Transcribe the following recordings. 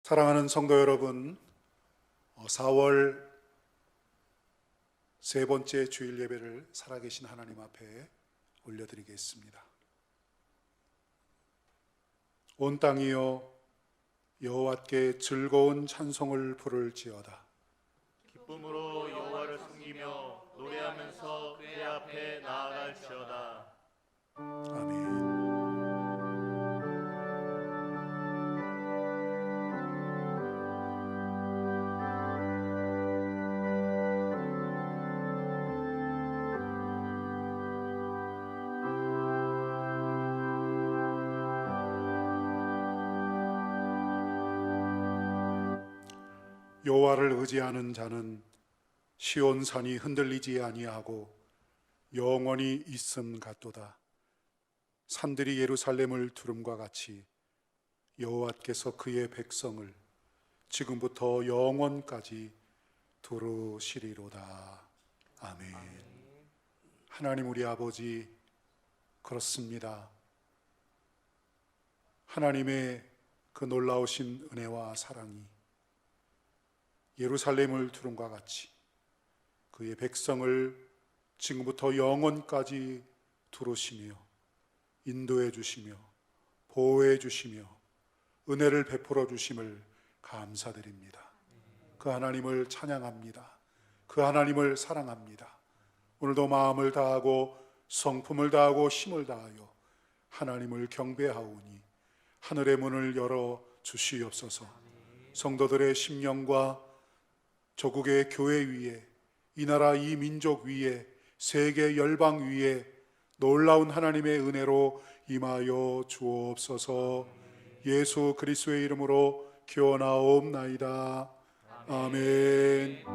사랑하는 성도 여러분, 4월 세 번째 주일 예배를 살아계신 하나님 앞에 올려드리겠습니다. 온 땅이여 여호와께 즐거운 찬송을 부를지어다. 기쁨으로 여호와를 섬기며 노래하면서 그의 앞에 나아갈지어다. 아멘. 여호와를 의지하는 자는 시온산이 흔들리지 아니하고 영원히 있음 같도다. 산들이 예루살렘을 두름과 같이 여호와께서 그의 백성을 지금부터 영원까지 두루시리로다. 아멘. 하나님 우리 아버지, 그렇습니다. 하나님의 그 놀라우신 은혜와 사랑이 예루살렘을 두름과 같이 그의 백성을 지금부터 영원까지 두루시며 인도해 주시며 보호해 주시며 은혜를 베풀어 주심을 감사드립니다. 그 하나님을 찬양합니다. 그 하나님을 사랑합니다. 오늘도 마음을 다하고 성품을 다하고 힘을 다하여 하나님을 경배하오니 하늘의 문을 열어 주시옵소서. 성도들의 심령과 조국의 교회 위에, 이 나라 이 민족 위에, 세계 열방 위에 놀라운 하나님의 은혜로 임하여 주옵소서. 예수 그리스도의 이름으로 기원하옵나이다. 아멘.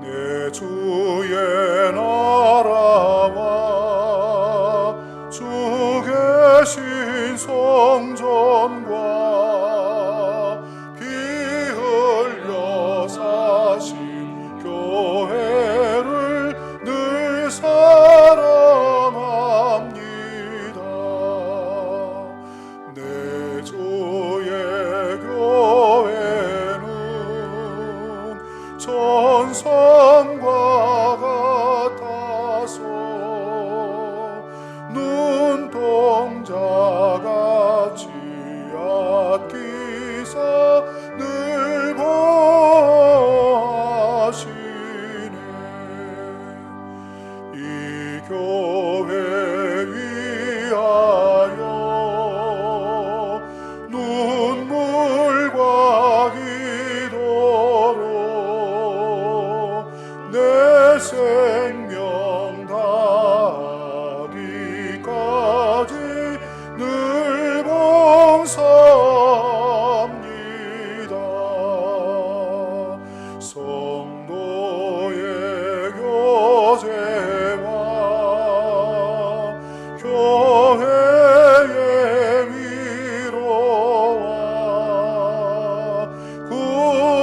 내 주의 나라와 주 계신 성전과 피 흘려 사신 교회를 늘 사랑합니다. 내 주의 교회는 천성과 같아서 눈동자같이 아끼사 늘 보호하시네. 이 교회 위하여 눈물과 기도로 내 생명 다하기까지 늘 봉사합니다. 성도의 교제와 교회의 위로와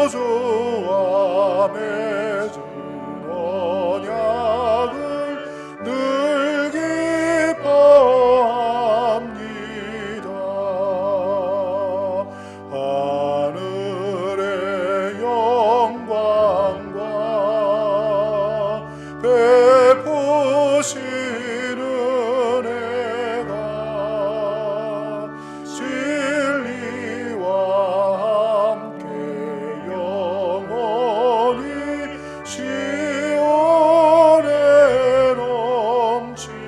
구주와 맺은 언약을 늘 기뻐합니다. 하늘의 영광과 베푸신 은혜가 진리와 함께 영원히 시온에 넘치네.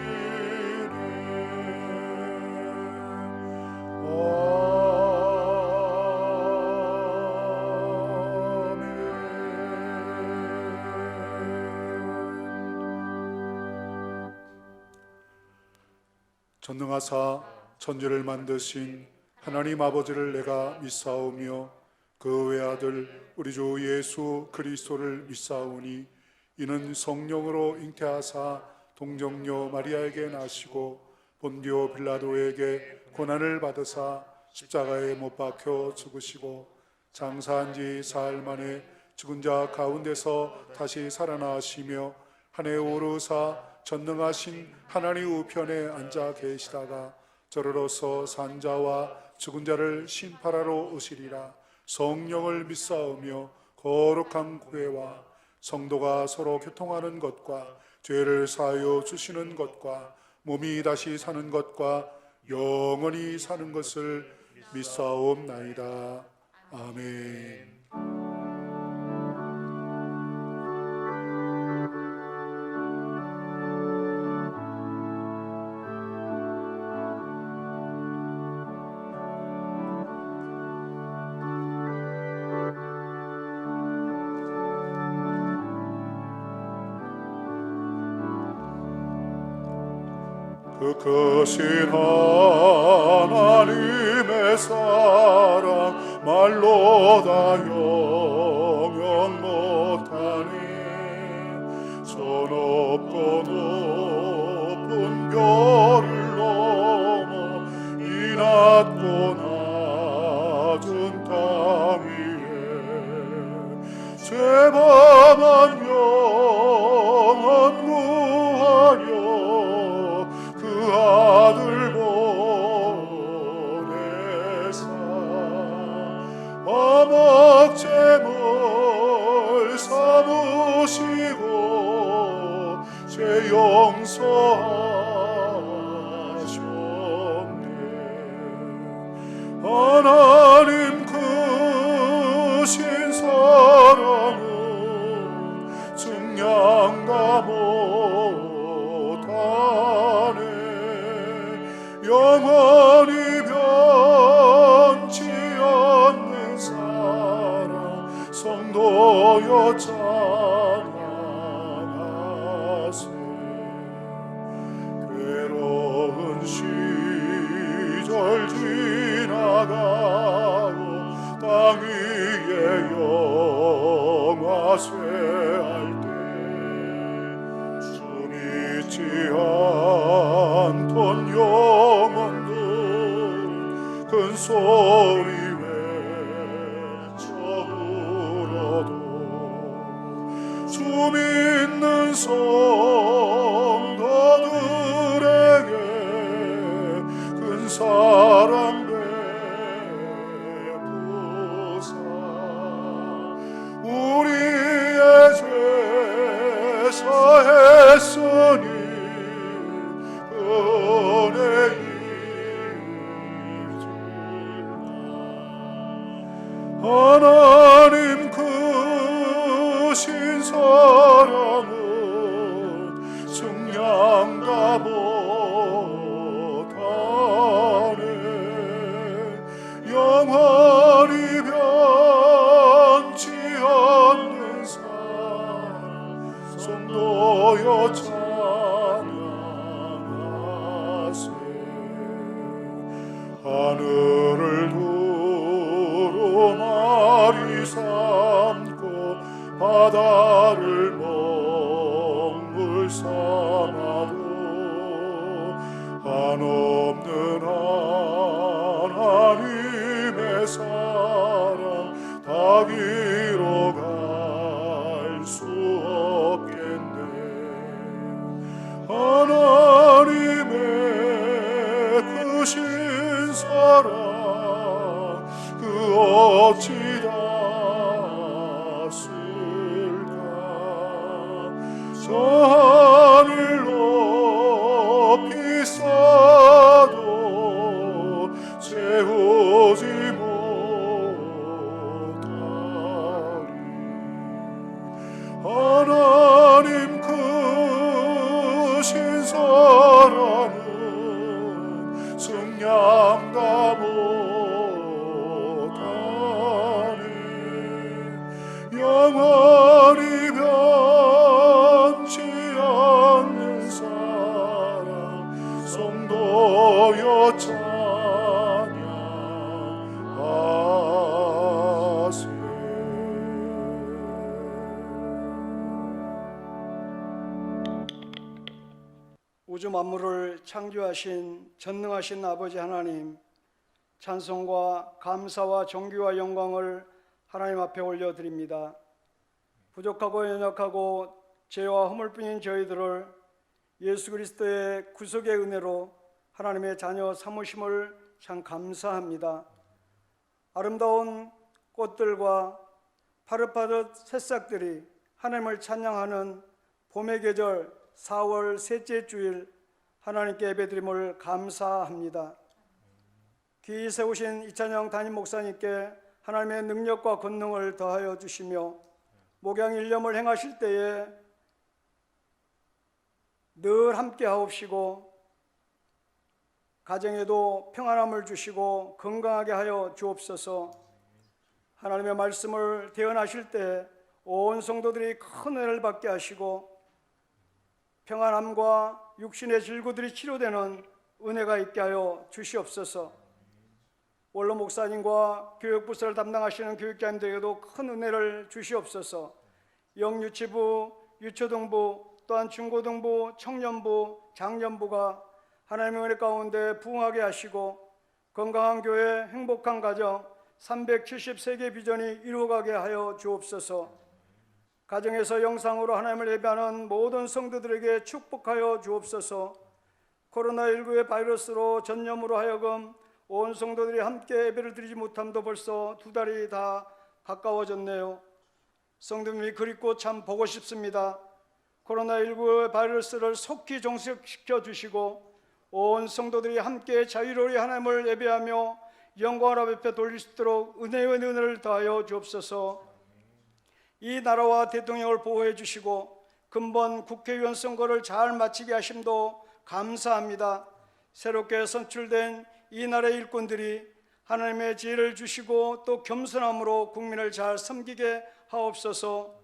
전능하사 천지를 만드신 하나님 아버지를 내가 믿사오며 그 외아들 우리 주 예수 그리스도를 믿사오니 이는 성령으로 잉태하사 동정녀 마리아에게 나시고 본디오 빌라도에게 고난을 받으사 십자가에 못 박혀 죽으시고 장사한 지 사흘 만에 죽은 자 가운데서 다시 살아나시며 하늘에 오르사 전능하신 하나님 우편에 앉아 계시다가 저로서 산 자와 죽은 자를 심판하러 오시리라. 성령을 믿사오며 거룩한 구회와 성도가 서로 교통하는 것과 죄를 사하여 주시는 것과 몸이 다시 사는 것과 영원히 사는 것을 믿사옵나이다. 아멘. 그 크신 하나님의 사랑 말로 다 영영 못하니 저 높고 높은 별을 넘어 이 낮고 낮은 땅 위에 죄범한 영혼 구하려 아들 보내사 화목제물 삼으시고 죄 용서하셨네. 하나님 크신 사랑은 증량가 못하네. 영원히 변치 않는 사랑 성도여 찬양하세. 괴로운 시절 지나가고 땅 위에 영화쇠할 때 주 믿지 않던 영혼들 큰 소리 외쳐 울어도 주 믿는 성도들에게 큰 사랑 베푸사 우리의 죄 사했으니 하나님 크신 사랑은 증량가 못하네. 영원히 변치 않는 사랑 성도여 찬양하세. 하늘을 두루마리 삼고 바다를 먹물 삼아도 한없는 하나님의 사랑 다 기로 갈 수 없겠네. 하나님의 크신 사랑 그 어찌 닿았을까. 저 하늘 높이 쌓아도 채우지 못하리. 하나님 크신 사랑은 증량가 못하네. 영원히 변치 않는 사랑 성도여 찬양하세. 우주 만물을 창조하신 전능하신 아버지 하나님, 찬송과 감사와 존귀와 영광을 하나님 앞에 올려드립니다. 부족하고 연약하고 죄와 허물뿐인 저희들을 예수 그리스도의 구속의 은혜로 하나님의 자녀 삼으심을 참 감사합니다. 아름다운 꽃들과 파릇파릇 새싹들이 하나님을 찬양하는 봄의 계절 4월 셋째 주일 하나님께 예배드림을 감사합니다. 귀히 세우신 이찬영 담임 목사님께 하나님의 능력과 권능을 더하여 주시며 목양 일념을 행하실 때에 늘 함께 하옵시고 가정에도 평안함을 주시고 건강하게 하여 주옵소서. 하나님의 말씀을 대언하실 때 온 성도들이 큰 은혜를 받게 하시고 평안함과 육신의 질구들이 치료되는 은혜가 있게 하여 주시옵소서. 원로 목사님과 교육부서를 담당하시는 교육자님들에게도 큰 은혜를 주시옵소서. 영유치부, 유초등부, 또한 중고등부, 청년부, 장년부가 하나님의 은혜 가운데 부흥하게 하시고 건강한 교회, 행복한 가정, 370세계 비전이 이루어가게 하여 주옵소서. 가정에서 영상으로 하나님을 예배하는 모든 성도들에게 축복하여 주옵소서. 코로나19의 바이러스로 전염으로 하여금 온 성도들이 함께 예배를 드리지 못함도 벌써 2달이 다 가까워졌네요. 성도님이 그립고 참 보고 싶습니다. 코로나19 바이러스를 속히 종식시켜 주시고 온 성도들이 함께 자유로이 하나님을 예배하며 영광을 앞에 돌릴 수 있도록 은혜의 은혜를 더하여 주옵소서. 이 나라와 대통령을 보호해 주시고 근본 국회의원 선거를 잘 마치게 하심도 감사합니다. 새롭게 선출된 이 나라의 일꾼들이 하나님의 지혜를 주시고 또 겸손함으로 국민을 잘 섬기게 하옵소서.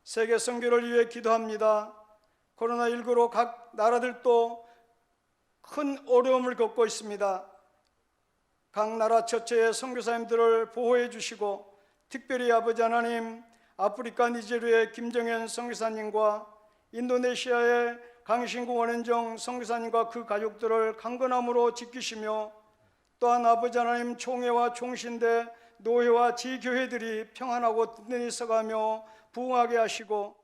세계 선교를 위해 기도합니다. 코로나19로 각 나라들도 큰 어려움을 겪고 있습니다. 각 나라 처처의 선교사님들을 보호해 주시고 특별히 아버지 하나님, 아프리카 니제르의 김정현 선교사님과 인도네시아의 강신구 원현정 선교사님과 그 가족들을 강건함으로 지키시며 또한 아버지 하나님 총회와 총신대 노회와 지교회들이 평안하고 든든히 서가며 부흥하게 하시고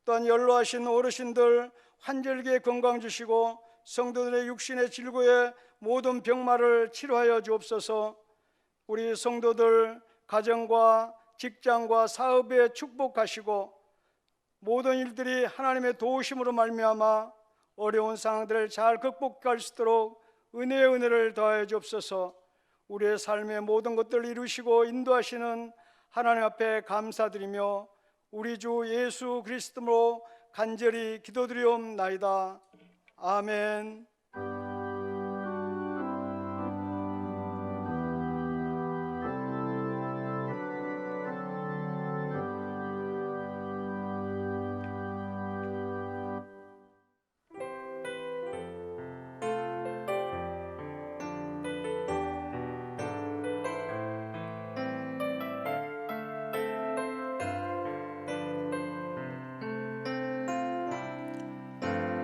또한 연로하신 어르신들 환절기에 건강 주시고 성도들의 육신의 질고에 모든 병마를 치료하여 주옵소서. 우리 성도들 가정과 직장과 사업에 축복하시고 모든 일들이 하나님의 도우심으로 말미암아 어려운 상황들을 잘 극복할 수 있도록 은혜의 은혜를 더하여 주옵소서. 우리의 삶의 모든 것들을 이루시고 인도하시는 하나님 앞에 감사드리며 우리 주 예수 그리스도로 간절히 기도드리옵나이다. 아멘.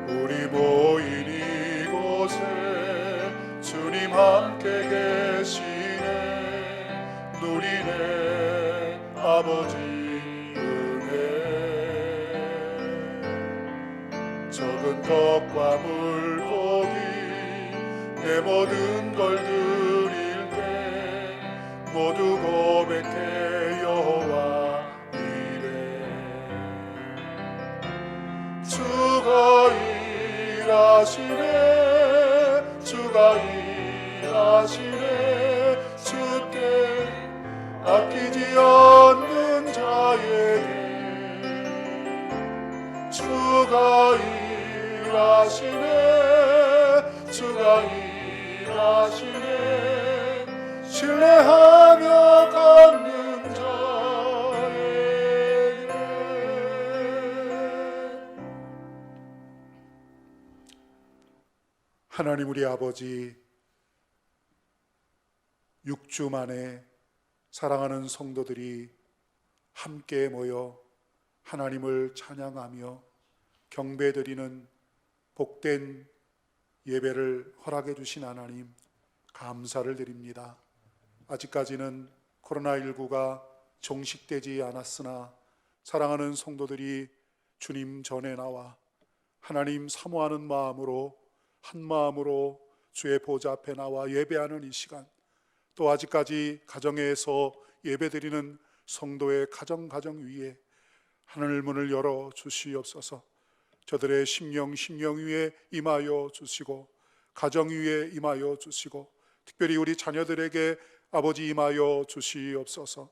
우리 모인 이곳에 주님 함께 계시네. 누리네 아버지 은혜. 적은 떡과 물고기 내 모든 걸 드릴 때 모두 고백해 여호와 이래. 주가 일하시네. 주가 일하시네. 주께 아끼지 않는 자에게 주가 일하시네. 주가 일하시네. 신뢰하며 걷는 자에게. 하나님 우리 아버지, 6주 만에 사랑하는 성도들이 함께 모여 하나님을 찬양하며 경배드리는 복된 예배를 허락해 주신 하나님 감사를 드립니다. 아직까지는 코로나19가 종식되지 않았으나 사랑하는 성도들이 주님 전에 나와 하나님 사모하는 마음으로 한 마음으로 주의 보좌 앞에 나와 예배하는 이 시간, 또 아직까지 가정에서 예배드리는 성도의 가정 위에 하늘 문을 열어 주시옵소서. 저들의 심령 위에 임하여 주시고 가정 위에 임하여 주시고 특별히 우리 자녀들에게 아버지 임하여 주시옵소서.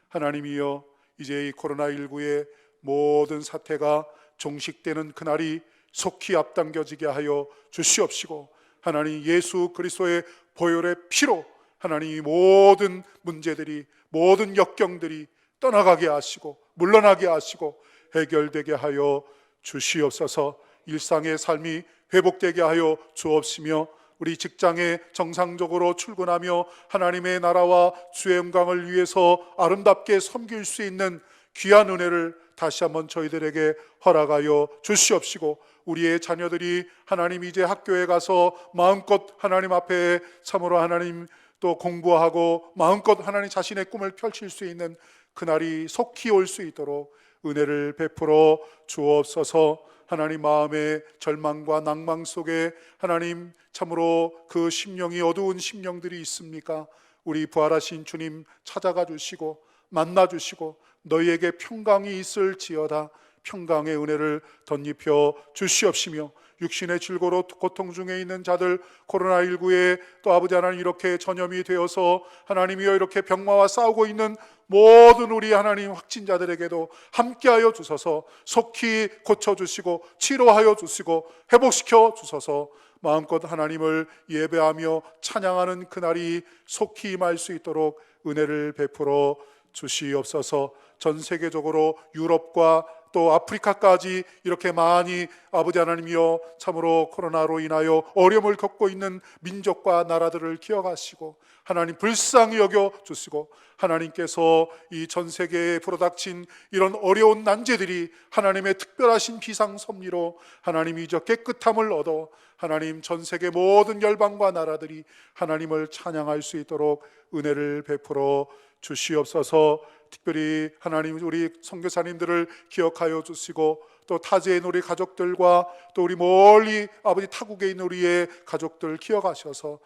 하나님이여, 이제 이 코로나19의 모든 사태가 종식되는 그날이 속히 앞당겨지게 하여 주시옵시고, 하나님 예수 그리스도의 보혈의 피로 하나님 이 모든 문제들이, 모든 역경들이 떠나가게 하시고 물러나게 하시고 해결되게 하여 주시옵소서. 일상의 삶이 회복되게 하여 주옵시며 우리 직장에 정상적으로 출근하며 하나님의 나라와 주의 영광을 위해서 아름답게 섬길 수 있는 귀한 은혜를 다시 한번 저희들에게 허락하여 주시옵시고, 우리의 자녀들이 하나님 이제 학교에 가서 마음껏 하나님 앞에 참으로 하나님 또 공부하고 마음껏 하나님 자신의 꿈을 펼칠 수 있는 그날이 속히 올 수 있도록 은혜를 베풀어 주옵소서. 하나님 마음의 절망과 낭망 속에 하나님 참으로 그 심령이 어두운 심령들이 있습니까? 우리 부활하신 주님 찾아가 주시고 만나 주시고 너희에게 평강이 있을지어다 평강의 은혜를 덧입혀 주시옵시며, 육신의 질고로 고통 중에 있는 자들, 코로나19에 또 아버지 하나님 이렇게 전염이 되어서 하나님이여 이렇게 병마와 싸우고 있는 모든 우리 하나님 확진자들에게도 함께하여 주소서. 속히 고쳐주시고 치료하여 주시고 회복시켜 주소서. 마음껏 하나님을 예배하며 찬양하는 그날이 속히 임할 수 있도록 은혜를 베풀어 주시옵소서. 전 세계적으로 유럽과 또 아프리카까지 이렇게 많이 아버지 하나님이여 참으로 코로나로 인하여 어려움을 겪고 있는 민족과 나라들을 기억하시고 하나님 불쌍히 여겨 주시고, 하나님께서 이 전 세계에 불어닥친 이런 어려운 난제들이 하나님의 특별하신 비상 섭리로 하나님이 저 깨끗함을 얻어 하나님 전 세계 모든 열방과 나라들이 하나님을 찬양할 수 있도록 은혜를 베풀어 주시옵소서. 특별히 하나님 우리 선교사님들을 기억하여 주시고 또 타지에 있는 우리 가족들과 또 우리 멀리 아버지 타국에 있는 우리의 가족들 기억하셔서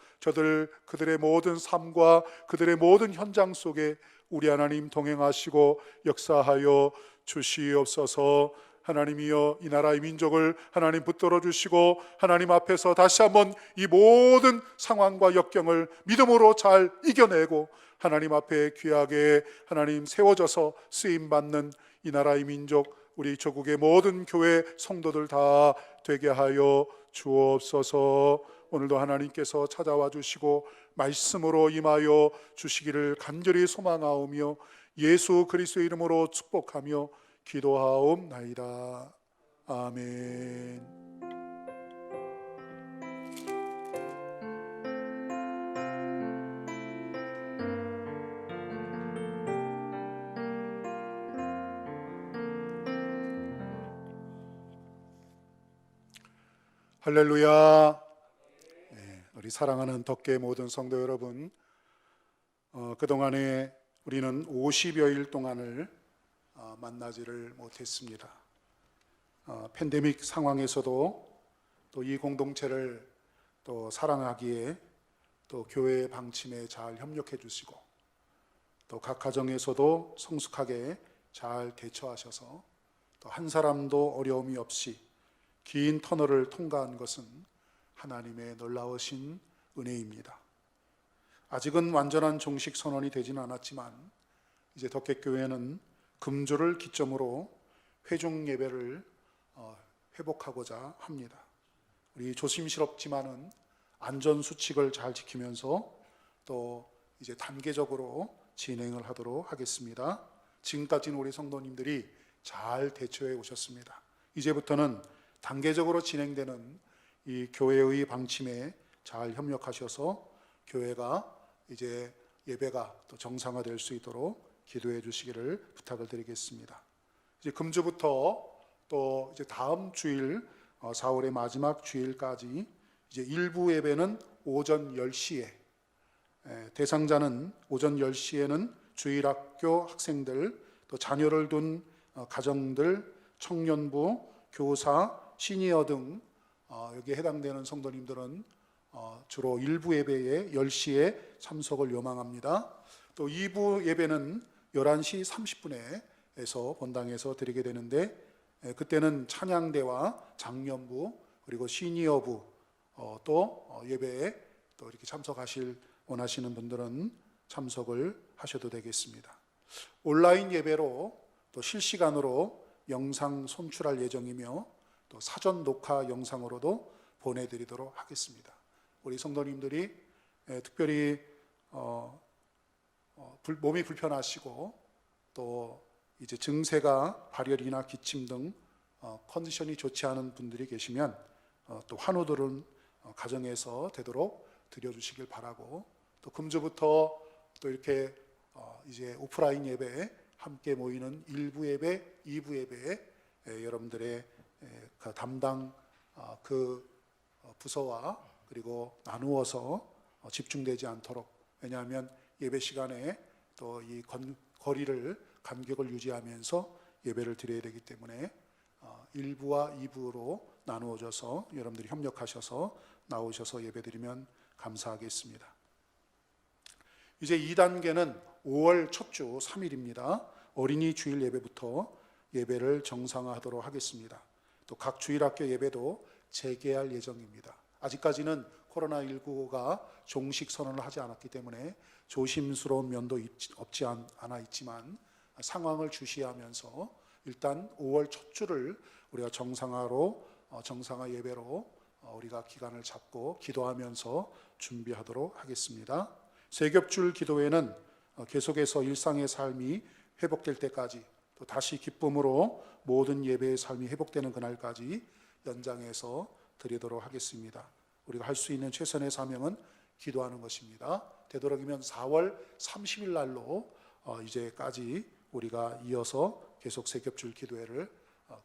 그들의 모든 삶과 그들의 모든 현장 속에 우리 하나님 동행하시고 역사하여 주시옵소서. 하나님이여 이 나라의 민족을 하나님 붙들어 주시고 하나님 앞에서 다시 한번 이 모든 상황과 역경을 믿음으로 잘 이겨내고 하나님 앞에 귀하게 하나님 세워져서 쓰임받는 이 나라의 민족, 우리 조국의 모든 교회 성도들 다 되게 하여 주옵소서. 오늘도 하나님께서 찾아와 주시고 말씀으로 임하여 주시기를 간절히 소망하오며 예수 그리스도의 이름으로 축복하며 기도하옵나이다. 아멘. 할렐루야. 우리 사랑하는 덕계 모든 성도 여러분, 그동안에 우리는 50여일 동안을 만나지를 못했습니다. 팬데믹 상황에서도 또 이 공동체를 또 사랑하기에 또 교회의 방침에 잘 협력해 주시고 또 각 가정에서도 성숙하게 잘 대처하셔서 또 한 사람도 어려움이 없이 긴 터널을 통과한 것은 하나님의 놀라우신 은혜입니다. 아직은 완전한 종식 선언이 되지는 않았지만 이제 덕객교회는 금주를 기점으로 회중 예배를 회복하고자 합니다. 우리 조심스럽지만은 안전 수칙을 잘 지키면서 또 이제 단계적으로 진행을 하도록 하겠습니다. 지금까지는 우리 성도님들이 잘 대처해 오셨습니다. 이제부터는 단계적으로 진행되는 이 교회의 방침에 잘 협력하셔서 교회가 이제 예배가 또 정상화될 수 있도록 기도해 주시기를 부탁을 드리겠습니다. 이제 금주부터 또 이제 다음 주일 4월의 마지막 주일까지 이제 일부 예배는 오전 10시에 대상자는 오전 10시에는 주일학교 학생들 또 자녀를 둔 가정들, 청년부, 교사, 시니어 등 여기에 해당되는 성도님들은 주로 1부 예배에 10시에 참석을 요망합니다. 또 2부 예배는 11시 30분에서 본당에서 드리게 되는데, 그때는 찬양대와 장년부 그리고 시니어부 또 예배에 또 이렇게 참석하실 원하시는 분들은 참석을 하셔도 되겠습니다. 온라인 예배로 또 실시간으로 영상 손출할 예정이며 또 사전 녹화 영상으로도 보내드리도록 하겠습니다. 우리 성도님들이 특별히 몸이 불편하시고 또 이제 증세가 발열이나 기침 등 컨디션이 좋지 않은 분들이 계시면 또 환우들은 가정에서 되도록 드려주시길 바라고, 또 금주부터 또 이렇게 이제 오프라인 예배에 함께 모이는 1부 예배, 2부 예배에 여러분들의 그 담당 그 부서와 그리고 나누어서 집중되지 않도록, 왜냐하면 예배 시간에 또 이 거리를 간격을 유지하면서 예배를 드려야 되기 때문에 1부와 2부로 나누어져서 여러분들이 협력하셔서 나오셔서 예배드리면 감사하겠습니다. 이제 2단계는 5월 첫 주 3일입니다. 어린이 주일 예배부터 예배를 정상화하도록 하겠습니다. 또 각 주일학교 예배도 재개할 예정입니다. 아직까지는 코로나19가 종식 선언을 하지 않았기 때문에 조심스러운 면도 없지 않아 있지만, 상황을 주시하면서 일단 5월 첫 주를 우리가 정상화 예배로 우리가 기간을 잡고 기도하면서 준비하도록 하겠습니다. 세겹줄 기도회는 계속해서 일상의 삶이 회복될 때까지, 또 다시 기쁨으로 모든 예배의 삶이 회복되는 그날까지 연장해서 드리도록 하겠습니다. 우리가 할 수 있는 최선의 사명은 기도하는 것입니다. 되도록이면 4월 30일 날로 이제까지 우리가 이어서 계속 세겹줄 기도회를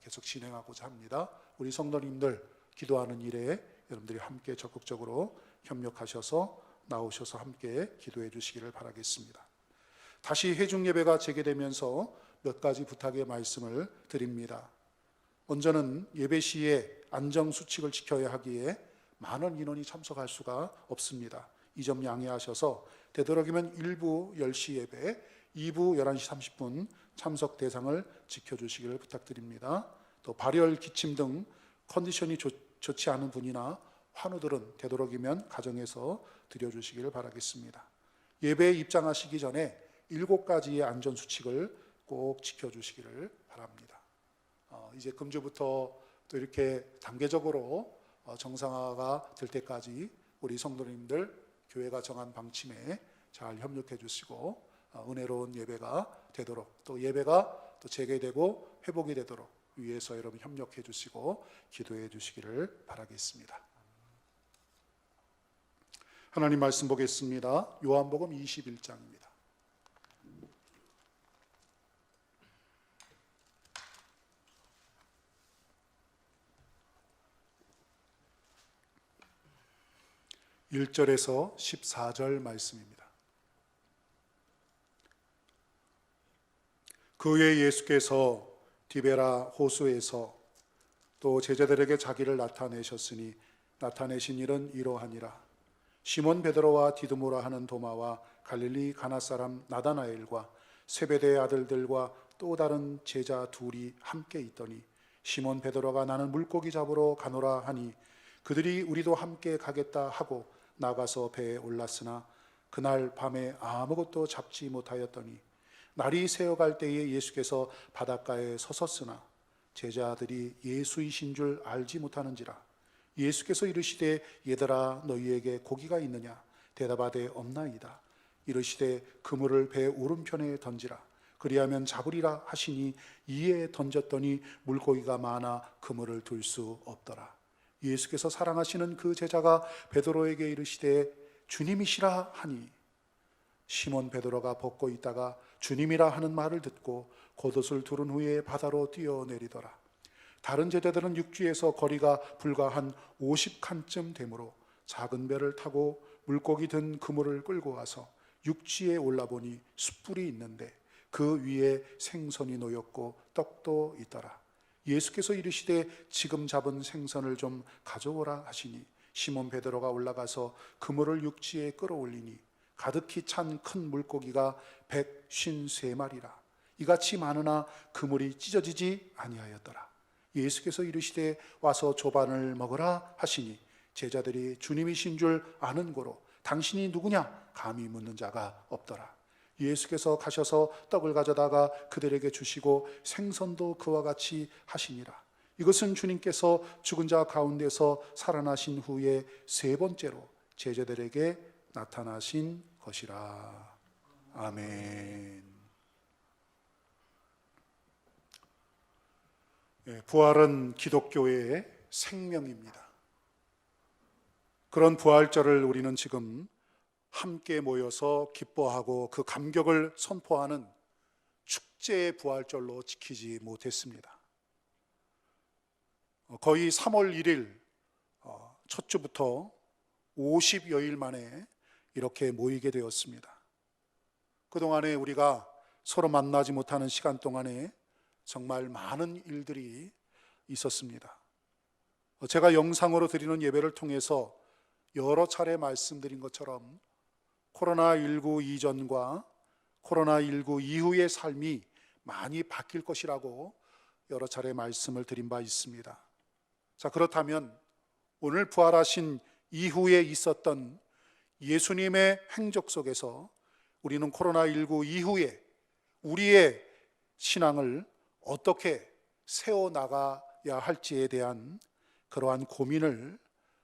계속 진행하고자 합니다. 우리 성도님들 기도하는 일에 여러분들이 함께 적극적으로 협력하셔서 나오셔서 함께 기도해 주시기를 바라겠습니다. 다시 회중 예배가 재개되면서 몇 가지 부탁의 말씀을 드립니다. 먼저는 예배 시에 안정 수칙을 지켜야 하기에 많은 인원이 참석할 수가 없습니다. 이 점 양해하셔서 되도록이면 1부 10시 예배, 2부 11시 30분 참석 대상을 지켜주시기를 부탁드립니다. 또 발열, 기침 등 컨디션이 좋지 않은 분이나 환우들은 되도록이면 가정에서 드려주시기를 바라겠습니다. 예배에 입장하시기 전에 7가지의 안전수칙을 꼭 지켜주시기를 바랍니다. 이제 금주부터 또 이렇게 단계적으로 정상화가 될 때까지 우리 성도님들 교회가 정한 방침에 잘 협력해 주시고 은혜로운 예배가 되도록, 또 예배가 또 재개되고 회복이 되도록 위해서 여러분 협력해 주시고 기도해 주시기를 바라겠습니다. 하나님 말씀 보겠습니다. 요한복음 21장입니다. (1절에서) (14절) 말씀입니다. 그 후에 예수께서 디베라 호수에서 또 제자들에게 자기를 나타내셨으니 나타내신 일은 이러하니라. 시몬 베드로와 디두모라 하는 도마와 갈릴리 가나 사람 나다나엘과 세베대의 아들들과 또 다른 제자 둘이 함께 있더니 시몬 베드로가 나는 물고기 잡으러 가노라 하니 그들이 우리도 함께 가겠다 하고 나가서 배에 올랐으나 그날 밤에 아무것도 잡지 못하였더니 날이 새어갈 때에 예수께서 바닷가에 서섰으나 제자들이 예수이신 줄 알지 못하는지라. 예수께서 이르시되 얘들아 너희에게 고기가 있느냐 대답하되 없나이다. 이르시되 그물을 배 오른편에 던지라. 그리하면 잡으리라 하시니 이에 던졌더니 물고기가 많아 그물을 둘 수 없더라. 예수께서 사랑하시는 그 제자가 베드로에게 이르시되 주님이시라 하니 시몬 베드로가 벗고 있다가 주님이라 하는 말을 듣고 겉옷을 두른 후에 바다로 뛰어내리더라. 다른 제자들은 육지에서 거리가 불과 한 50칸쯤 되므로 작은 배를 타고 물고기 든 그물을 끌고 와서 육지에 올라보니 숯불이 있는데 그 위에 생선이 놓였고 떡도 있더라. 예수께서 이르시되 지금 잡은 생선을 좀 가져오라 하시니 시몬 베드로가 올라가서 그물을 육지에 끌어올리니 가득히 찬 큰 물고기가 153마리라. 이같이 많으나 그물이 찢어지지 아니하였더라. 예수께서 이르시되 와서 조반을 먹으라 하시니 제자들이 주님이신 줄 아는 고로 당신이 누구냐 감히 묻는 자가 없더라. 예수께서 가셔서 떡을 가져다가 그들에게 주시고 생선도 그와 같이 하시니라. 이것은 주님께서 죽은 자 가운데서 살아나신 후에 세 번째로 제자들에게 나타나신 것이라. 아멘. 부활은 기독교의 생명입니다. 그런 부활절을 우리는 지금 함께 모여서 기뻐하고 그 감격을 선포하는 축제의 부활절로 지키지 못했습니다. 거의 3월 1일 첫 주부터 50여일 만에 이렇게 모이게 되었습니다. 그동안에 우리가 서로 만나지 못하는 시간 동안에 정말 많은 일들이 있었습니다. 제가 영상으로 드리는 예배를 통해서 여러 차례 말씀드린 것처럼 코로나19 이전과 코로나19 이후의 삶이 많이 바뀔 것이라고 여러 차례 말씀을 드린 바 있습니다. 자, 그렇다면 오늘 부활하신 이후에 있었던 예수님의 행적 속에서 우리는 코로나19 이후에 우리의 신앙을 어떻게 세워나가야 할지에 대한 그러한 고민을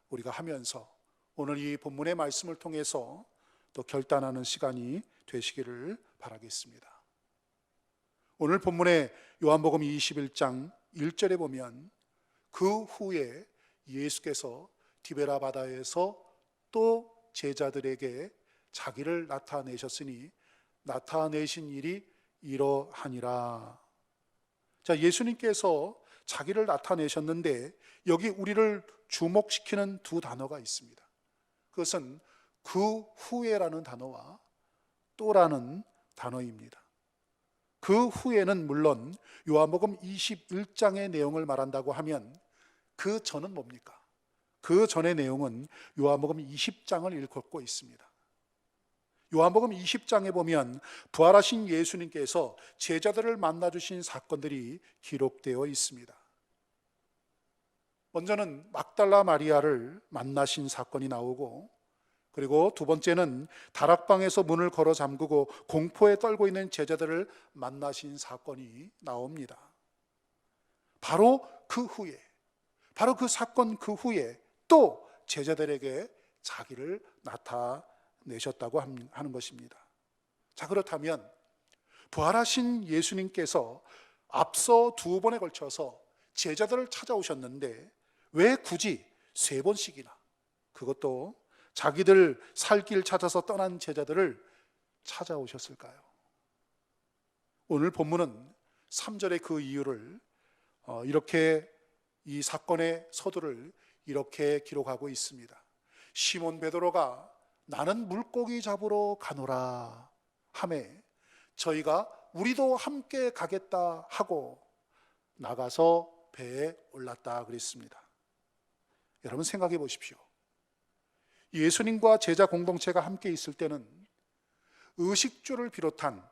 우리가 하면서 오늘 이 본문의 말씀을 통해서 또 결단하는 시간이 되시기를 바라겠습니다. 오늘 본문의 요한복음 21장 1절에 보면 그 후에 예수께서 디베라 바다에서 또 제자들에게 자기를 나타내셨으니 나타내신 일이 이러하니라. 자, 예수님께서 자기를 나타내셨는데 여기 우리를 주목시키는 두 단어가 있습니다. 그것은 그 후에라는 단어와 또라는 단어입니다. 그 후에는 물론 요한복음 21장의 내용을 말한다고 하면 그 전은 뭡니까? 그 전의 내용은 요한복음 20장을 읽고 있습니다. 요한복음 20장에 보면 부활하신 예수님께서 제자들을 만나주신 사건들이 기록되어 있습니다. 먼저는 막달라 마리아를 만나신 사건이 나오고, 그리고 두 번째는 다락방에서 문을 걸어 잠그고 공포에 떨고 있는 제자들을 만나신 사건이 나옵니다. 바로 그 후에, 바로 그 사건 그 후에 또 제자들에게 자기를 나타내셨다고 하는 것입니다. 자, 그렇다면 부활하신 예수님께서 앞서 두 번에 걸쳐서 제자들을 찾아오셨는데 왜 굳이 세 번씩이나, 그것도 자기들 살 길 찾아서 떠난 제자들을 찾아오셨을까요? 오늘 본문은 3절의 그 이유를 이렇게 이 사건의 서두를 이렇게 기록하고 있습니다. 시몬 베드로가 나는 물고기 잡으러 가노라 하매 저희가 우리도 함께 가겠다 하고 나가서 배에 올랐다 그랬습니다. 여러분 생각해 보십시오. 예수님과 제자 공동체가 함께 있을 때는 의식주를 비롯한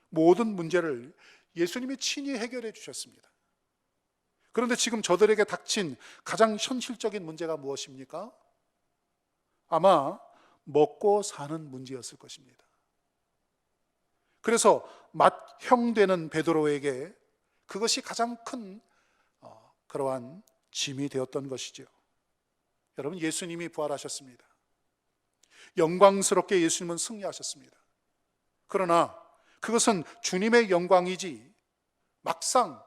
모든 문제를 예수님이 친히 해결해 주셨습니다. 그런데 지금 저들에게 닥친 가장 현실적인 문제가 무엇입니까? 아마 먹고 사는 문제였을 것입니다. 그래서 맏형 되는 베드로에게 그것이 가장 큰 그러한 짐이 되었던 것이죠. 여러분, 예수님이 부활하셨습니다. 영광스럽게 예수님은 승리하셨습니다. 그러나 그것은 주님의 영광이지 막상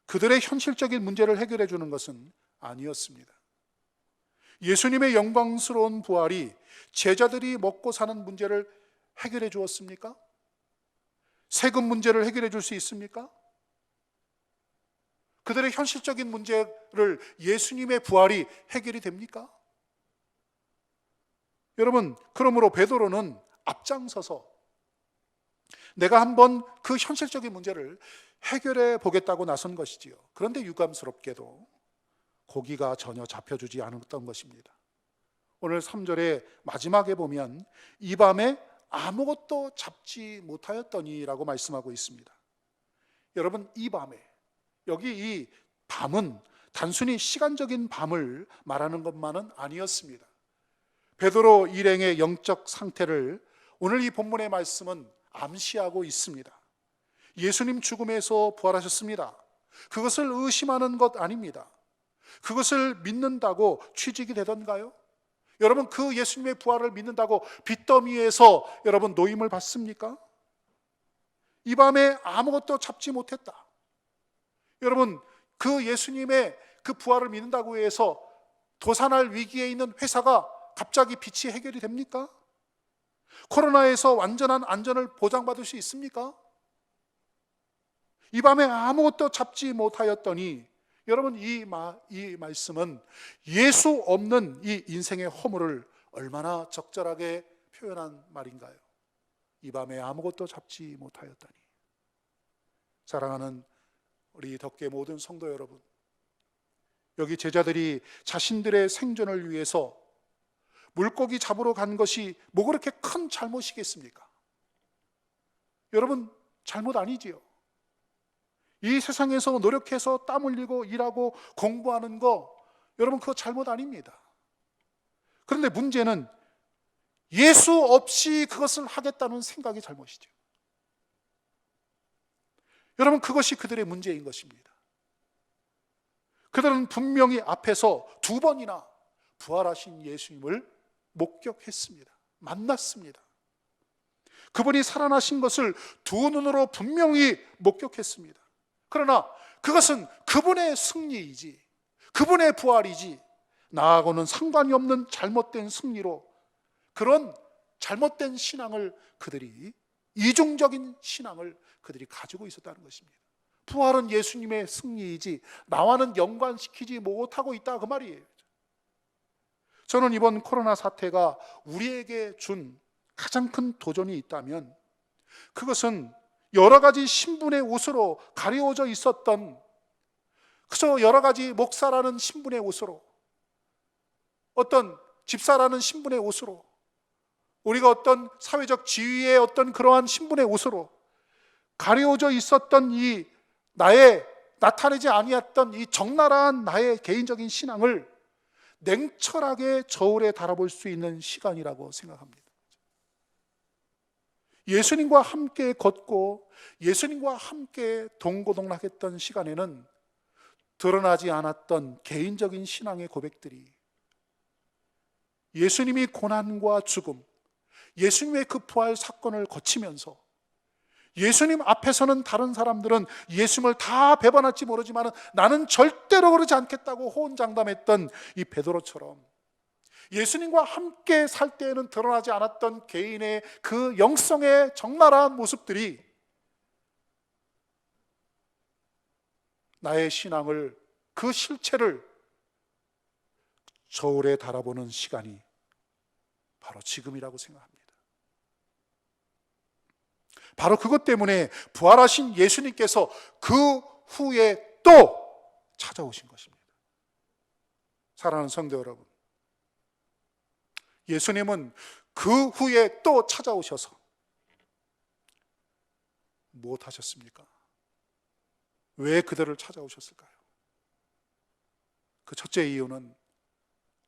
그들의 현실적인 문제를 해결해 주는 것은 아니었습니다. 예수님의 영광스러운 부활이 제자들이 먹고 사는 문제를 해결해 주었습니까? 세금 문제를 해결해 줄 수 있습니까? 그들의 현실적인 문제를 예수님의 부활이 해결이 됩니까? 여러분, 그러므로 베드로는 앞장서서 내가 한번 그 현실적인 문제를 해결해 보겠다고 나선 것이지요. 그런데 유감스럽게도 고기가 전혀 잡혀주지 않았던 것입니다. 오늘 3절의 마지막에 보면 이 밤에 아무것도 잡지 못하였더니라고 말씀하고 있습니다. 여러분, 이 밤에, 여기 이 밤은 단순히 시간적인 밤을 말하는 것만은 아니었습니다. 베드로 일행의 영적 상태를 오늘 이 본문의 말씀은 암시하고 있습니다. 예수님 죽음에서 부활하셨습니다. 그것을 의심하는 것 아닙니다. 그것을 믿는다고 취직이 되던가요? 여러분, 그 예수님의 부활을 믿는다고 빚더미에서 여러분 노임을 받습니까? 이 밤에 아무것도 잡지 못했다. 여러분, 그 예수님의 그 부활을 믿는다고 해서 도산할 위기에 있는 회사가 갑자기 빚이 해결이 됩니까? 코로나에서 완전한 안전을 보장받을 수 있습니까? 이 밤에 아무것도 잡지 못하였더니, 여러분, 이 말씀은 예수 없는 이 인생의 허물을 얼마나 적절하게 표현한 말인가요? 이 밤에 아무것도 잡지 못하였더니. 사랑하는 우리 덕계 모든 성도 여러분, 여기 제자들이 자신들의 생존을 위해서 물고기 잡으러 간 것이 뭐 그렇게 큰 잘못이겠습니까? 여러분, 잘못 아니지요. 이 세상에서 노력해서 땀 흘리고 일하고 공부하는 거, 여러분, 그거 잘못 아닙니다. 그런데 문제는 예수 없이 그것을 하겠다는 생각이 잘못이죠. 여러분, 그것이 그들의 문제인 것입니다. 그들은 분명히 앞에서 2번이나 부활하신 예수님을 목격했습니다. 만났습니다. 그분이 살아나신 것을 2눈으로 분명히 목격했습니다. 그러나 그것은 그분의 승리이지, 그분의 부활이지, 나하고는 상관이 없는 잘못된 승리로, 그런 잘못된 신앙을 그들이, 이중적인 신앙을 그들이 가지고 있었다는 것입니다. 부활은 예수님의 승리이지 나와는 연관시키지 못하고 있다, 그 말이에요. 저는 이번 코로나 사태가 우리에게 준 가장 큰 도전이 있다면, 그것은 여러 가지 신분의 옷으로 가려져 있었던, 그저 여러 가지 목사라는 신분의 옷으로, 어떤 집사라는 신분의 옷으로, 우리가 어떤 사회적 지위의 어떤 그러한 신분의 옷으로 가려져 있었던 이 나의 나타내지 아니했던 이 적나라한 나의 개인적인 신앙을 냉철하게 저울에 달아볼 수 있는 시간이라고 생각합니다. 예수님과 함께 걷고 예수님과 함께 동고동락했던 시간에는 드러나지 않았던 개인적인 신앙의 고백들이, 예수님이 고난과 죽음, 예수님의 그 부활 사건을 거치면서 예수님 앞에서는 다른 사람들은 예수님을 다 배반할지 모르지만 나는 절대로 그러지 않겠다고 호언장담했던 이 베드로처럼, 예수님과 함께 살 때에는 드러나지 않았던 개인의 그 영성의 적나라한 모습들이 나의 신앙을, 그 실체를 저울에 달아보는 시간이 바로 지금이라고 생각합니다. 바로 그것 때문에 부활하신 예수님께서 그 후에 또 찾아오신 것입니다. 사랑하는 성도 여러분, 예수님은 그 후에 또 찾아오셔서 무엇 하셨습니까? 왜 그들을 찾아오셨을까요? 그 첫째 이유는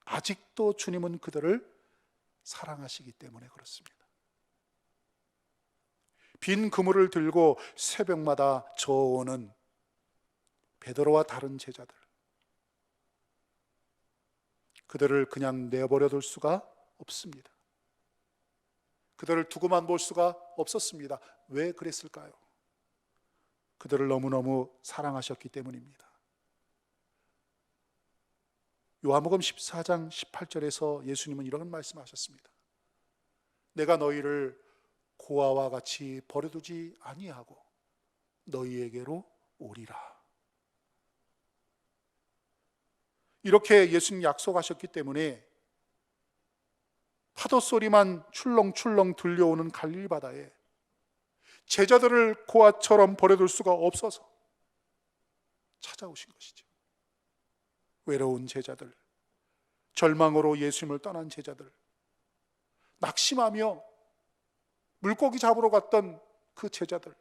아직도 주님은 그들을 사랑하시기 때문에 그렇습니다. 빈 그물을 들고 새벽마다 저어오는 베드로와 다른 제자들, 그들을 그냥 내버려둘 수가 없습니다. 그들을 두고만 볼 수가 없었습니다. 왜 그랬을까요? 그들을 너무너무 사랑하셨기 때문입니다. 요한복음 14장 18절에서 예수님은 이런 말씀하셨습니다. 내가 너희를 고아와 같이 버려두지 아니하고 너희에게로 오리라. 이렇게 예수님 약속하셨기 때문에 파도 소리만 출렁출렁 들려오는 갈릴리 바다에 제자들을 고아처럼 버려둘 수가 없어서 찾아오신 것이죠. 외로운 제자들, 절망으로 예수님을 떠난 제자들, 낙심하며 물고기 잡으러 갔던 그 제자들,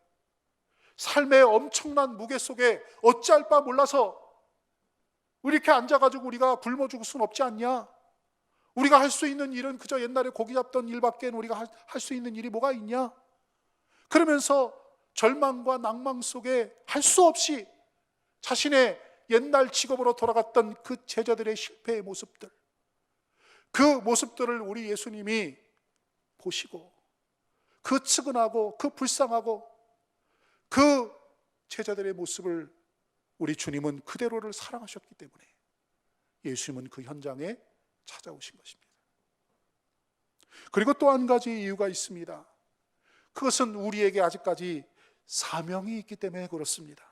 삶의 엄청난 무게 속에 어찌할 바 몰라서 이렇게 앉아가지고 우리가 굶어 죽을 수는 없지 않냐? 우리가 할 수 있는 일은 그저 옛날에 고기 잡던 일밖에 우리가 할 수 있는 일이 뭐가 있냐? 그러면서 절망과 낭망 속에 할 수 없이 자신의 옛날 직업으로 돌아갔던 그 제자들의 실패의 모습들, 그 모습들을 우리 예수님이 보시고 그 측은하고 그 불쌍하고 그 제자들의 모습을 우리 주님은 그대로를 사랑하셨기 때문에 예수님은 그 현장에 찾아오신 것입니다. 그리고 또 한 가지 이유가 있습니다. 그것은 우리에게 아직까지 사명이 있기 때문에 그렇습니다.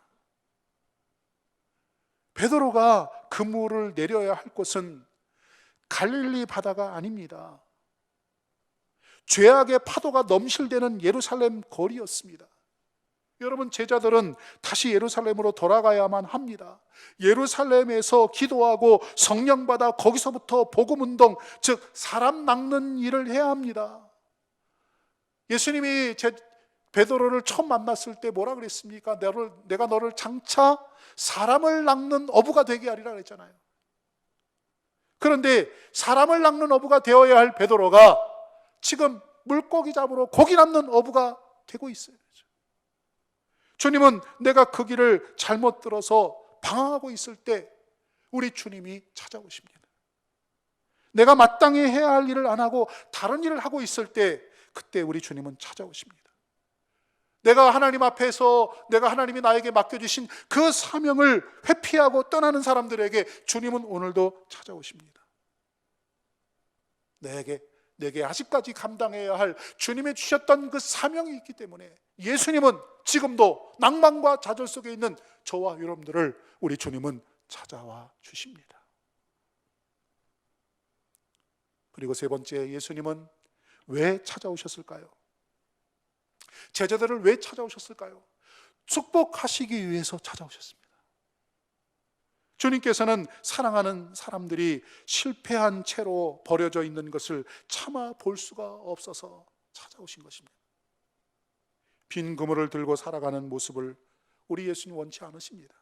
베드로가 그물을 내려야 할 곳은 갈릴리 바다가 아닙니다. 죄악의 파도가 넘실대는 예루살렘 거리였습니다. 여러분, 제자들은 다시 예루살렘으로 돌아가야만 합니다. 예루살렘에서 기도하고 성령 받아 거기서부터 복음 운동, 즉 사람 낚는 일을 해야 합니다. 예수님이 베드로를 처음 만났을 때 뭐라 그랬습니까? 내가 너를 장차 사람을 낚는 어부가 되게 하리라 그랬잖아요. 그런데 사람을 낚는 어부가 되어야 할 베드로가 지금 물고기 잡으러 고기 낚는 어부가 되고 있어요. 주님은 내가 그 길을 잘못 들어서 방황하고 있을 때 우리 주님이 찾아오십니다. 내가 마땅히 해야 할 일을 안 하고 다른 일을 하고 있을 때 그때 우리 주님은 찾아오십니다. 내가 하나님 앞에서 내가 하나님이 나에게 맡겨주신 그 사명을 회피하고 떠나는 사람들에게 주님은 오늘도 찾아오십니다. 내게 아직까지 감당해야 할 주님이 주셨던 그 사명이 있기 때문에 예수님은 지금도 낭만과 좌절 속에 있는 저와 여러분들을 우리 주님은 찾아와 주십니다. 그리고 세 번째, 예수님은 왜 찾아오셨을까요? 제자들을 왜 찾아오셨을까요? 축복하시기 위해서 찾아오셨습니다. 주님께서는 사랑하는 사람들이 실패한 채로 버려져 있는 것을 참아 볼 수가 없어서 찾아오신 것입니다. 빈 그물을 들고 살아가는 모습을 우리 예수님 원치 않으십니다.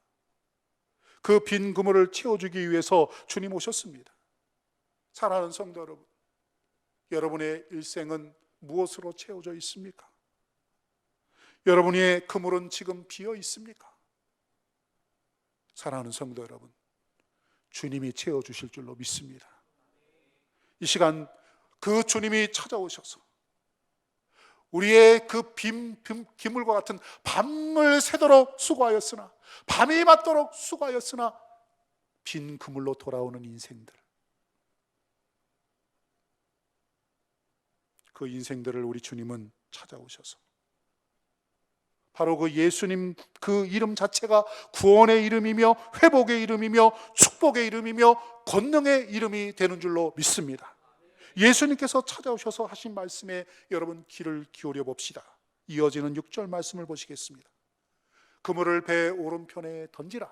그 빈 그물을 채워주기 위해서 주님 오셨습니다. 사랑하는 성도 여러분, 여러분의 일생은 무엇으로 채워져 있습니까? 여러분의 그물은 지금 비어 있습니까? 사랑하는 성도 여러분, 주님이 채워주실 줄로 믿습니다. 이 시간 그 주님이 찾아오셔서 우리의 그 기물과 같은 밤을 새도록 수고하였으나, 밤이 맞도록 수고하였으나 빈 그물로 돌아오는 인생들, 그 인생들을 우리 주님은 찾아오셔서 바로 그 예수님 그 이름 자체가 구원의 이름이며 회복의 이름이며 축복의 이름이며 권능의 이름이 되는 줄로 믿습니다. 예수님께서 찾아오셔서 하신 말씀에 여러분 귀를 기울여 봅시다. 이어지는 6절 말씀을 보시겠습니다. 그물을 배 오른편에 던지라,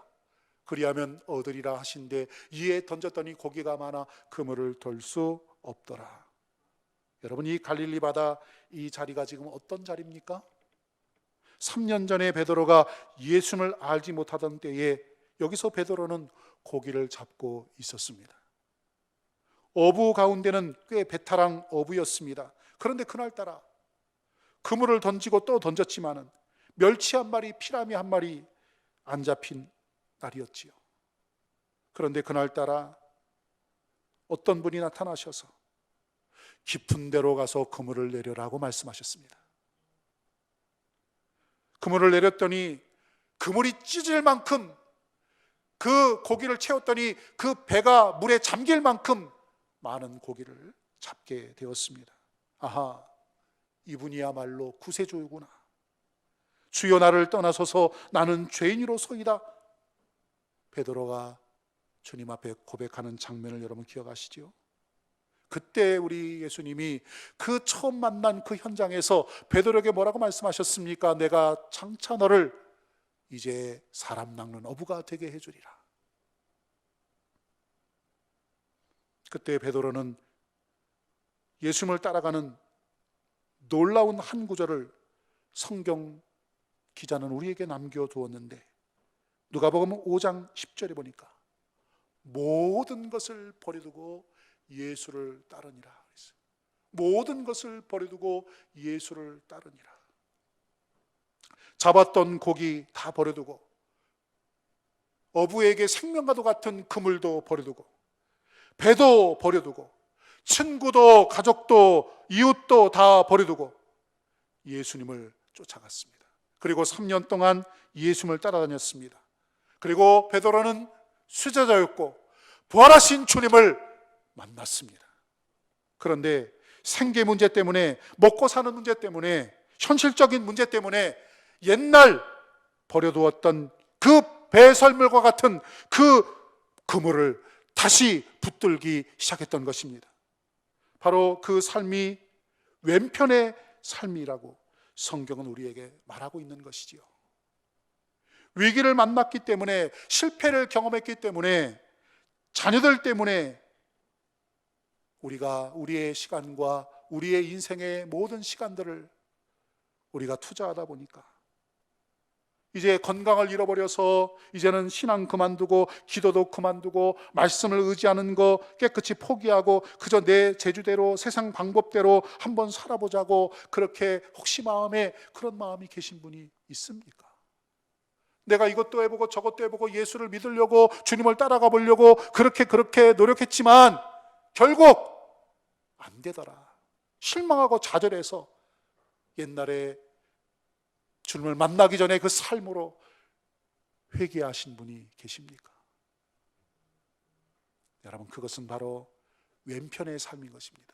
그리하면 얻으리라 하신데 이에 던졌더니 고기가 많아 그물을 덜 수 없더라. 여러분, 이 갈릴리 바다 이 자리가 지금 어떤 자리입니까? 3년 전에 베드로가 예수님을 알지 못하던 때에 여기서 베드로는 고기를 잡고 있었습니다. 어부 가운데는 꽤 베테랑 어부였습니다. 그런데 그날따라 그물을 던지고 또 던졌지만은 멸치 한 마리, 피라미 한 마리 안 잡힌 날이었지요. 그런데 그날따라 어떤 분이 나타나셔서 깊은 데로 가서 그물을 내려라고 말씀하셨습니다. 그물을 내렸더니 그물이 찢을 만큼, 그 고기를 채웠더니 그 배가 물에 잠길 만큼 많은 고기를 잡게 되었습니다. 아하, 이분이야말로 구세주구나. 주여 나를 떠나소서, 나는 죄인으로소이다. 베드로가 주님 앞에 고백하는 장면을 여러분 기억하시죠? 그때 우리 예수님이 그 처음 만난 그 현장에서 베드로에게 뭐라고 말씀하셨습니까? 내가 장차 너를 이제 사람 낚는 어부가 되게 해주리라. 그때 베드로는 예수님을 따라가는 놀라운 한 구절을 성경 기자는 우리에게 남겨두었는데, 누가복음 5장 10절에 보니까 모든 것을 버려두고 예수를 따르니라 그랬어요. 모든 것을 버려두고 예수를 따르니라. 잡았던 고기 다 버려두고, 어부에게 생명과도 같은 그물도 버려두고, 배도 버려두고, 친구도 가족도 이웃도 다 버려두고 예수님을 쫓아갔습니다. 그리고 3년 동안 예수님을 따라다녔습니다. 그리고 베드로는 수제자였고 부활하신 주님을 만났습니다. 그런데 생계 문제 때문에, 먹고 사는 문제 때문에, 현실적인 문제 때문에 옛날 버려두었던 그 배설물과 같은 그 그물을 다시 붙들기 시작했던 것입니다. 바로 그 삶이 왼편의 삶이라고 성경은 우리에게 말하고 있는 것이지요. 위기를 만났기 때문에, 실패를 경험했기 때문에, 자녀들 때문에 우리가 우리의 시간과 우리의 인생의 모든 시간들을 우리가 투자하다 보니까 이제 건강을 잃어버려서 이제는 신앙 그만두고 기도도 그만두고 말씀을 의지하는 거 깨끗이 포기하고 그저 내 재주대로 세상 방법대로 한번 살아보자고, 그렇게 혹시 마음에 그런 마음이 계신 분이 있습니까? 내가 이것도 해보고 저것도 해보고 예수를 믿으려고 주님을 따라가 보려고 그렇게 노력했지만 결국 안 되더라. 실망하고 좌절해서 옛날에 주님을 만나기 전에 그 삶으로 회개하신 분이 계십니까? 여러분, 그것은 바로 왼편의 삶인 것입니다.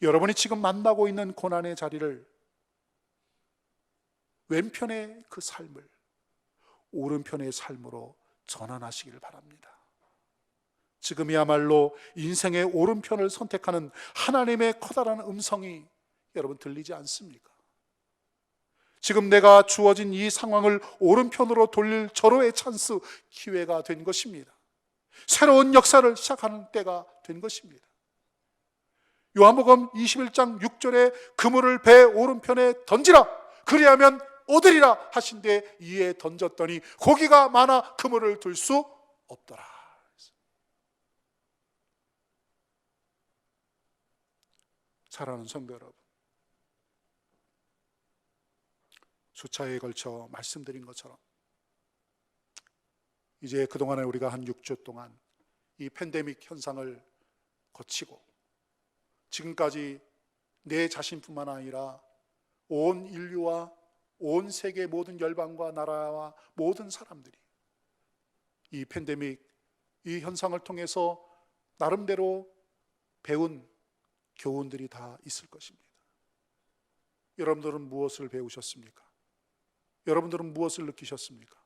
여러분이 지금 만나고 있는 고난의 자리를, 왼편의 그 삶을 오른편의 삶으로 전환하시기를 바랍니다. 지금이야말로 인생의 오른편을 선택하는 하나님의 커다란 음성이 여러분 들리지 않습니까? 지금 내가 주어진 이 상황을 오른편으로 돌릴 절호의 찬스, 기회가 된 것입니다. 새로운 역사를 시작하는 때가 된 것입니다. 요한복음 21장 6절에 그물을 배 오른편에 던지라, 그리하면 얻으리라 하신데 이에 던졌더니 고기가 많아 그물을 들 수 없더라. 사랑하는 성도 여러분, 수차에 걸쳐 말씀드린 것처럼 이제 그동안에 우리가 한 6주 동안 이 팬데믹 현상을 거치고 지금까지 내 자신뿐만 아니라 온 인류와 온 세계 모든 열방과 나라와 모든 사람들이 이 팬데믹, 이 현상을 통해서 나름대로 배운 교훈들이 다 있을 것입니다. 여러분들은 무엇을 배우셨습니까? 여러분들은 무엇을 느끼셨습니까?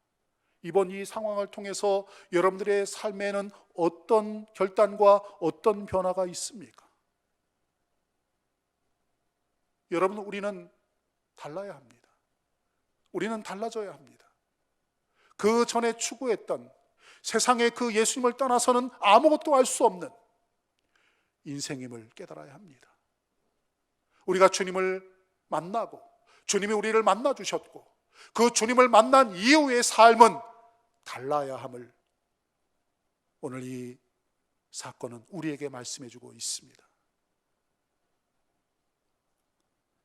이번 이 상황을 통해서 여러분들의 삶에는 어떤 결단과 어떤 변화가 있습니까? 여러분, 우리는 달라야 합니다. 우리는 달라져야 합니다. 그 전에 추구했던 세상의 그 예수님을 떠나서는 아무것도 할 수 없는 인생임을 깨달아야 합니다. 우리가 주님을 만나고 주님이 우리를 만나 주셨고 그 주님을 만난 이후의 삶은 달라야 함을 오늘 이 사건은 우리에게 말씀해 주고 있습니다.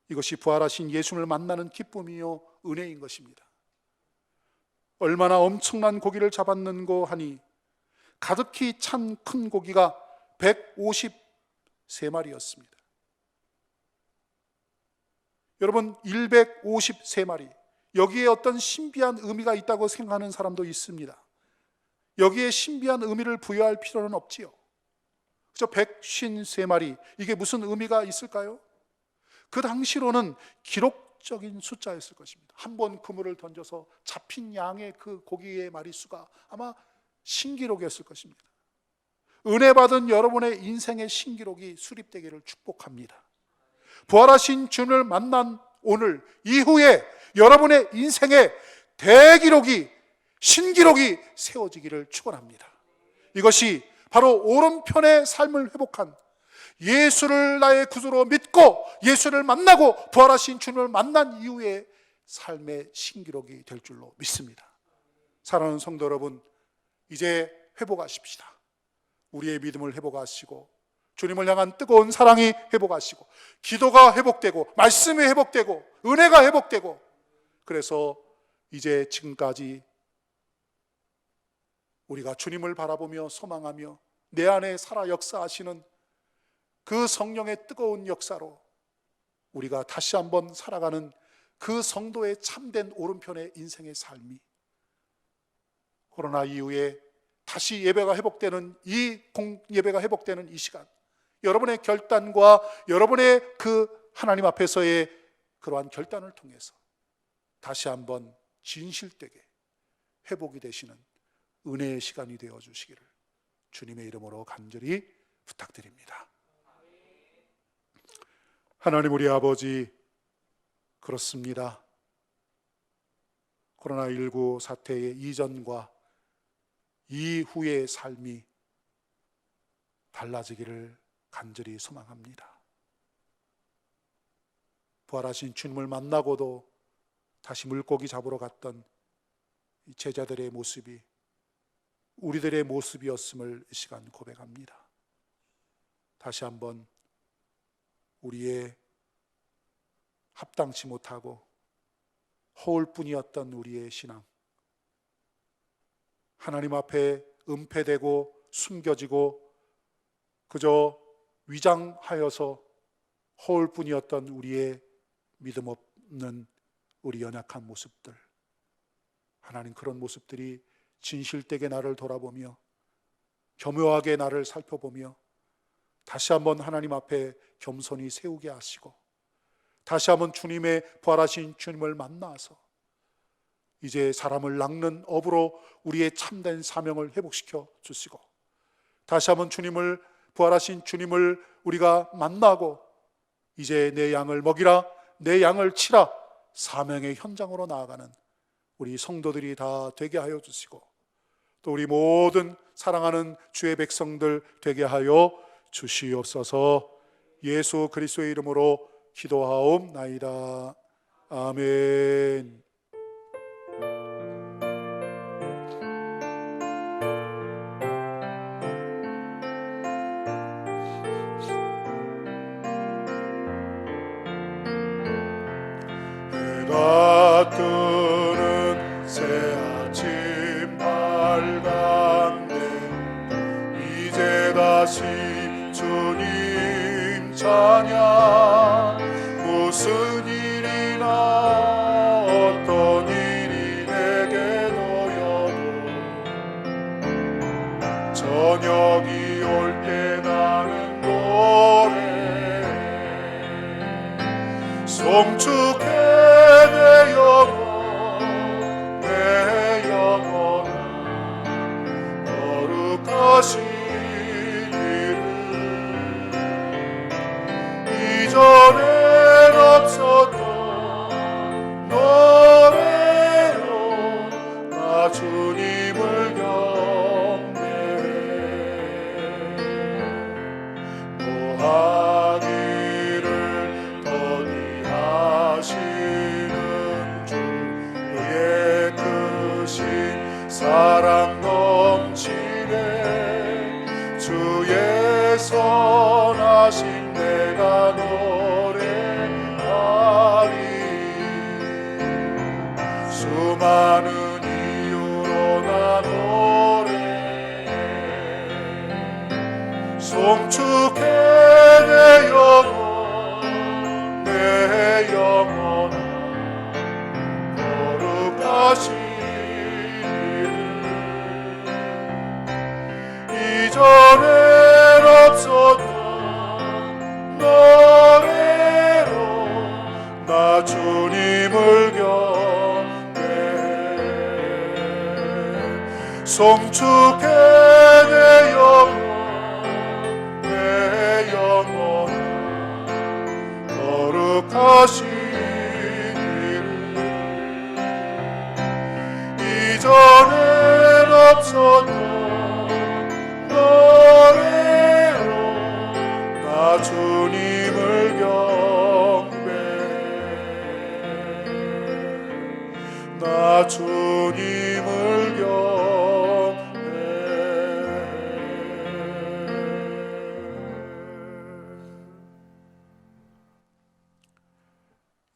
이것이 부활하신 예수님을 만나는 기쁨이요 은혜인 것입니다. 얼마나 엄청난 고기를 잡았는고 하니 가득히 찬 큰 고기가 153마리였습니다. 여러분, 153마리, 여기에 어떤 신비한 의미가 있다고 생각하는 사람도 있습니다. 여기에 신비한 의미를 부여할 필요는 없지요. 그저 153마리, 이게 무슨 의미가 있을까요? 그 당시로는 기록적인 숫자였을 것입니다. 한 번 그물을 던져서 잡힌 양의 그 고기의 마리수가 아마 신기록이었을 것입니다. 은혜 받은 여러분의 인생의 신기록이 수립되기를 축복합니다. 부활하신 주님을 만난 오늘 이후에 여러분의 인생의 대기록이, 신기록이 세워지기를 축원합니다. 이것이 바로 오른편의 삶을 회복한, 예수를 나의 구주로 믿고 예수를 만나고 부활하신 주님을 만난 이후의 삶의 신기록이 될 줄로 믿습니다. 사랑하는 성도 여러분, 이제 회복하십시다. 우리의 믿음을 회복하시고 주님을 향한 뜨거운 사랑이 회복하시고 기도가 회복되고 말씀이 회복되고 은혜가 회복되고, 그래서 이제 지금까지 우리가 주님을 바라보며 소망하며 내 안에 살아 역사하시는 그 성령의 뜨거운 역사로 우리가 다시 한번 살아가는 그 성도의 참된 오른편의 인생의 삶이, 코로나 이후에 다시 예배가 회복되는 예배가 회복되는 이 시간, 여러분의 결단과 여러분의 그 하나님 앞에서의 그러한 결단을 통해서 다시 한번 진실되게 회복이 되시는 은혜의 시간이 되어 주시기를 주님의 이름으로 간절히 부탁드립니다. 하나님 우리 아버지, 그렇습니다. 코로나19 사태의 이전과 이후의 삶이 달라지기를 간절히 소망합니다. 부활하신 주님을 만나고도 다시 물고기 잡으러 갔던 이 제자들의 모습이 우리들의 모습이었음을 이 시간 고백합니다. 다시 한번 우리의 합당치 못하고 허울뿐이었던 우리의 신앙, 하나님 앞에 은폐되고 숨겨지고 그저 위장하여서 허울뿐이었던 우리의 믿음 없는 우리 연약한 모습들, 하나님 그런 모습들이 진실되게 나를 돌아보며 겸허하게 나를 살펴보며 다시 한번 하나님 앞에 겸손히 세우게 하시고 다시 한번 주님의 부활하신 주님을 만나서 이제 사람을 낚는 업으로 우리의 참된 사명을 회복시켜 주시고 다시 한번 주님을, 부활하신 주님을 우리가 만나고 이제 내 양을 먹이라, 내 양을 치라, 사명의 현장으로 나아가는 우리 성도들이 다 되게 하여 주시고 또 우리 모든 사랑하는 주의 백성들 되게 하여 주시옵소서. 예수 그리스도의 이름으로 기도하옵나이다. 아멘. 해가 뜨는 새 아침 밝았네. 이제 다시 주님 찬양. 무슨 일이나 어떤 일이 내게 놓여도 저녁이 올 때 나는 노래해. 송축해 내 영혼, 내 영혼아, 거룩하신 이름. 이전엔 없었던 노래로 나 주님을 경배해. 노하기를 더디하시는 주, 그의 크신 사랑 넘치네. 주의 선하심 내가 노래하리. 수많은 이유로 나 노래해. 송축해 내 영혼, 내 영혼아, 거룩하신 이름. 이전엔 없었던 노래로 나 주님을 경배해. 송축해 내 영혼,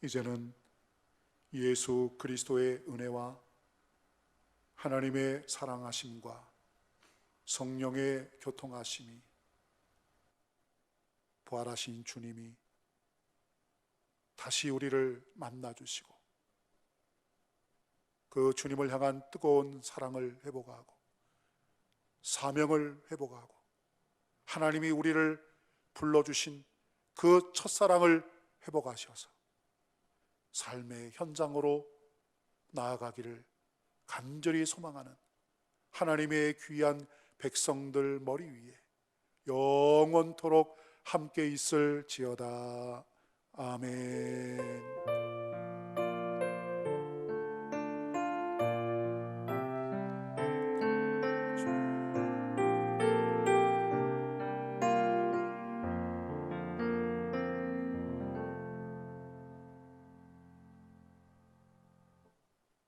이제는 예수 그리스도의 은혜와 하나님의 사랑하심과 성령의 교통하심이, 부활하신 주님이 다시 우리를 만나주시고 그 주님을 향한 뜨거운 사랑을 회복하고 사명을 회복하고 하나님이 우리를 불러주신 그 첫사랑을 회복하셔서 삶의 현장으로 나아가기를 간절히 소망하는 하나님의 귀한 백성들 머리 위에 영원토록 함께 있을지어다. 아멘.